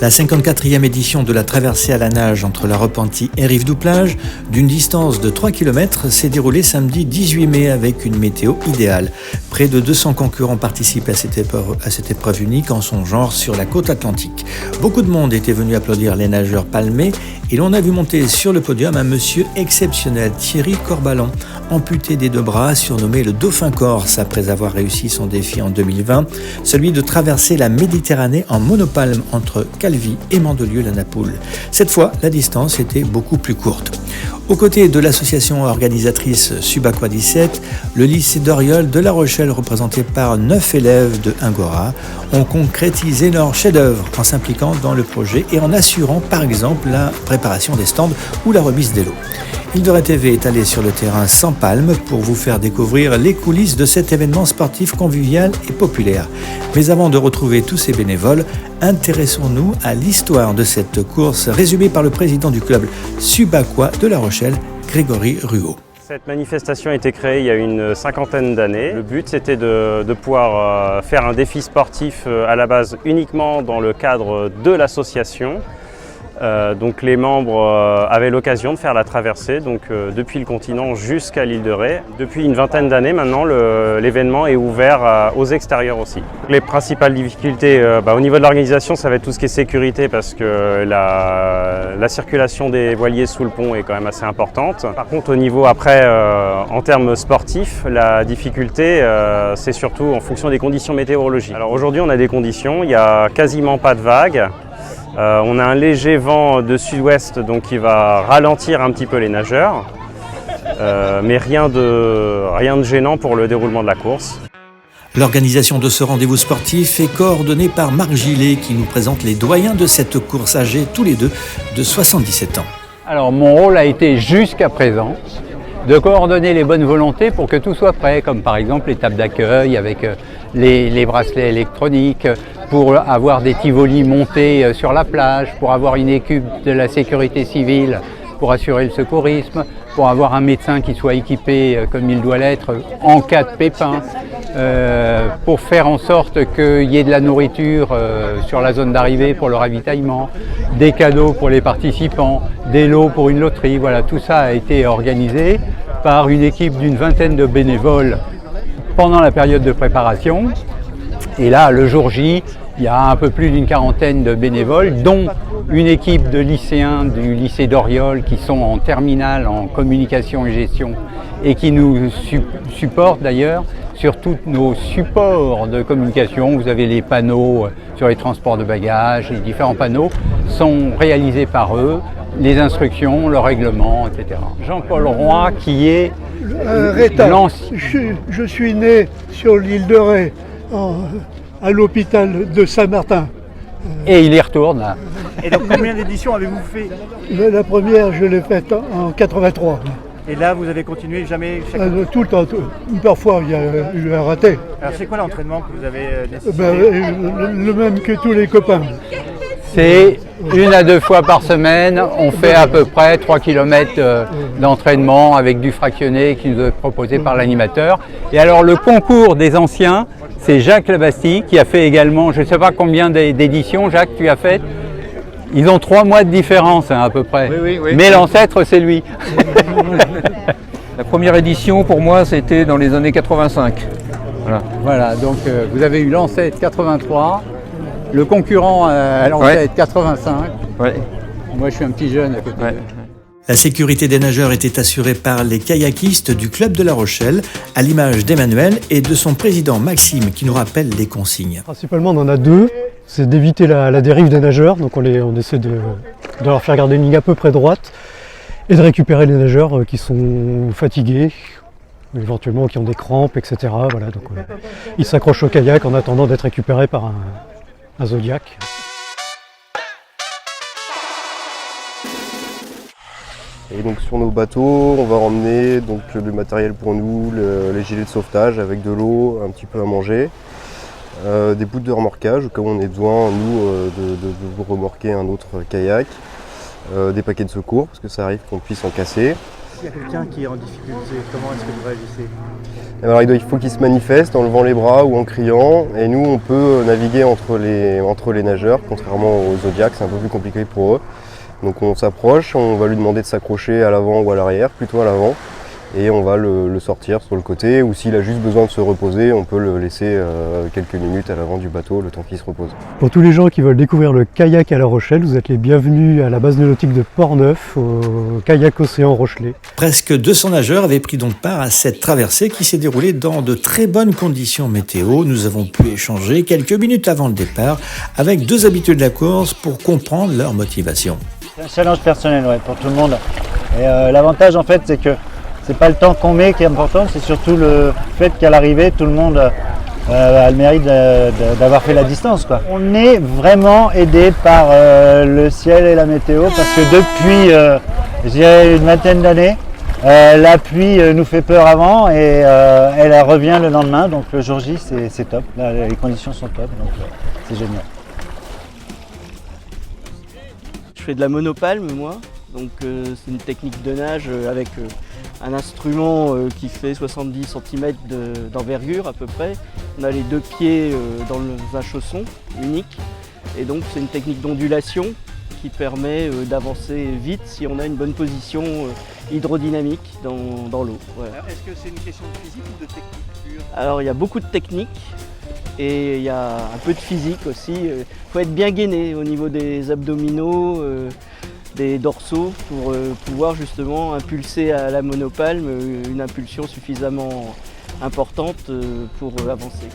La 54e édition de la traversée à la nage entre la Repentie et Rive-du-Plage, d'une distance de 3 km, s'est déroulée samedi 18 mai avec une météo idéale. Près de 200 concurrents participent à cette épreuve unique en son genre sur la côte atlantique. Beaucoup de monde était venu applaudir les nageurs palmés et l'on a vu monter sur le podium un monsieur exceptionnel, Thierry Corbalan, amputé des deux bras, surnommé le Dauphin Corse après avoir réussi son défi en 2020, celui de traverser la Méditerranée en monopalme entre Calvi et Mandelieu-la-Napoule. Cette fois, la distance était beaucoup plus courte. Aux côtés de l'association organisatrice Subaqua 17, le lycée d'Oriol de La Rochelle, représenté par 9 élèves de Ingora, ont concrétisé leur chef-d'œuvre en s'impliquant dans le projet et en assurant par exemple la préparation des stands ou la remise des lots. Île-de-Ré TV est allé sur le terrain sans palme pour vous faire découvrir les coulisses de cet événement sportif convivial et populaire. Mais avant de retrouver tous ces bénévoles, intéressons-nous à l'histoire de cette course résumée par le président du club Subaqua de La Rochelle, Grégory Ruot. Cette manifestation a été créée il y a une cinquantaine d'années. Le but c'était de pouvoir faire un défi sportif à la base uniquement dans le cadre de l'association. Donc les membres avaient l'occasion de faire la traversée depuis le continent jusqu'à l'Île-de-Ré. Depuis une vingtaine d'années maintenant, l'événement est ouvert aux extérieurs aussi. Les principales difficultés au niveau de l'organisation, ça va être tout ce qui est sécurité parce que la circulation des voiliers sous le pont est quand même assez importante. Par contre au niveau après, en termes sportifs, la difficulté c'est surtout en fonction des conditions météorologiques. Alors aujourd'hui on a des conditions, il n'y a quasiment pas de vagues. On a un léger vent de sud-ouest donc qui va ralentir un petit peu les nageurs, mais rien de gênant pour le déroulement de la course. L'organisation de ce rendez-vous sportif est coordonnée par Marc Gillet qui nous présente les doyens de cette course âgés tous les deux de 77 ans. Alors mon rôle a été jusqu'à présent de coordonner les bonnes volontés pour que tout soit prêt, comme par exemple les tables d'accueil avec les bracelets électroniques, pour avoir des tivolis montés sur la plage, pour avoir une équipe de la sécurité civile pour assurer le secourisme, pour avoir un médecin qui soit équipé comme il doit l'être en cas de pépin, pour faire en sorte qu'il y ait de la nourriture sur la zone d'arrivée pour le ravitaillement, des cadeaux pour les participants, des lots pour une loterie. Voilà, tout ça a été organisé par une équipe d'une vingtaine de bénévoles pendant la période de préparation. Et là, le jour J, il y a un peu plus d'une quarantaine de bénévoles, dont une équipe de lycéens du lycée d'Oriol qui sont en terminale en communication et gestion et qui nous supportent d'ailleurs sur tous nos supports de communication. Vous avez les panneaux sur les transports de bagages, les différents panneaux sont réalisés par eux, les instructions, le règlement, etc. Jean-Paul Roy qui est je suis né sur l'île de Ré, à l'hôpital de Saint-Martin. Et il y retourne. Et donc combien d'éditions avez-vous fait? La première, je l'ai faite en 83. Et là, vous avez continué jamais Tout le temps. Parfois, il y a eu un raté. Alors c'est quoi l'entraînement que vous avez nécessité? Le même que tous les copains. C'est 1 à 2 fois par semaine, on fait à peu près 3 km d'entraînement avec du fractionné qui nous est proposé par l'animateur. Et alors le concours des anciens, c'est Jacques Labastille qui a fait également, je ne sais pas combien d'éditions, Jacques, tu as fait. Ils ont 3 mois de différence à peu près, oui. Mais l'ancêtre c'est lui. La première édition pour moi c'était dans les années 85. Voilà, donc vous avez eu l'ancêtre 83. Le concurrent à l'ancêtre 85. Ouais. Moi je suis un petit jeune à côté. Ouais. La sécurité des nageurs était assurée par les kayakistes du club de La Rochelle, à l'image d'Emmanuel et de son président Maxime qui nous rappelle les consignes. Principalement on en a 2, c'est d'éviter la dérive des nageurs, donc on essaie de leur faire garder une ligne à peu près droite et de récupérer les nageurs qui sont fatigués, éventuellement qui ont des crampes, etc. Voilà, donc, ils s'accrochent au kayak en attendant d'être récupérés par un Zodiac. Et donc sur nos bateaux, on va emmener donc le matériel pour nous, les gilets de sauvetage avec de l'eau, un petit peu à manger, des bouts de remorquage au cas où on ait besoin, nous, de remorquer un autre kayak, des paquets de secours parce que ça arrive qu'on puisse en casser. s'il y a quelqu'un qui est en difficulté, comment est-ce que vous réagissez? Alors il faut qu'ils se manifestent en levant les bras ou en criant, et nous on peut naviguer entre les nageurs, contrairement aux Zodiacs, c'est un peu plus compliqué pour eux. Donc on s'approche, on va lui demander de s'accrocher à l'avant ou à l'arrière, plutôt à l'avant, et on va le sortir sur le côté, ou s'il a juste besoin de se reposer, on peut le laisser quelques minutes à l'avant du bateau, le temps qu'il se repose. Pour tous les gens qui veulent découvrir le kayak à La Rochelle, vous êtes les bienvenus à la base nautique de Port-Neuf, au kayak Océan Rochelet. Presque 200 nageurs avaient pris donc part à cette traversée qui s'est déroulée dans de très bonnes conditions météo. Nous avons pu échanger quelques minutes avant le départ avec 2 habitués de la course pour comprendre leur motivation. C'est un challenge personnel, ouais, pour tout le monde. Et l'avantage en fait, c'est que c'est pas le temps qu'on met qui est important, c'est surtout le fait qu'à l'arrivée, tout le monde a le mérite d'avoir fait la distance, quoi. On est vraiment aidé par le ciel et la météo parce que depuis je dirais une vingtaine d'années, la pluie nous fait peur avant et elle revient le lendemain. Donc le jour J, c'est top. Là, les conditions sont top, donc c'est génial. Je fais de la monopalme, moi. Donc c'est une technique de nage avec un instrument qui fait 70 cm d'envergure à peu près. On a les 2 pieds dans un chausson unique. Et donc c'est une technique d'ondulation qui permet d'avancer vite si on a une bonne position hydrodynamique dans l'eau. Voilà. Est-ce que c'est une question de physique ou de technique pure? Alors il y a beaucoup de technique et il y a un peu de physique aussi. Il faut être bien gainé au niveau des abdominaux, des dorsaux pour pouvoir justement impulser à la monopalme une impulsion suffisamment importante pour avancer.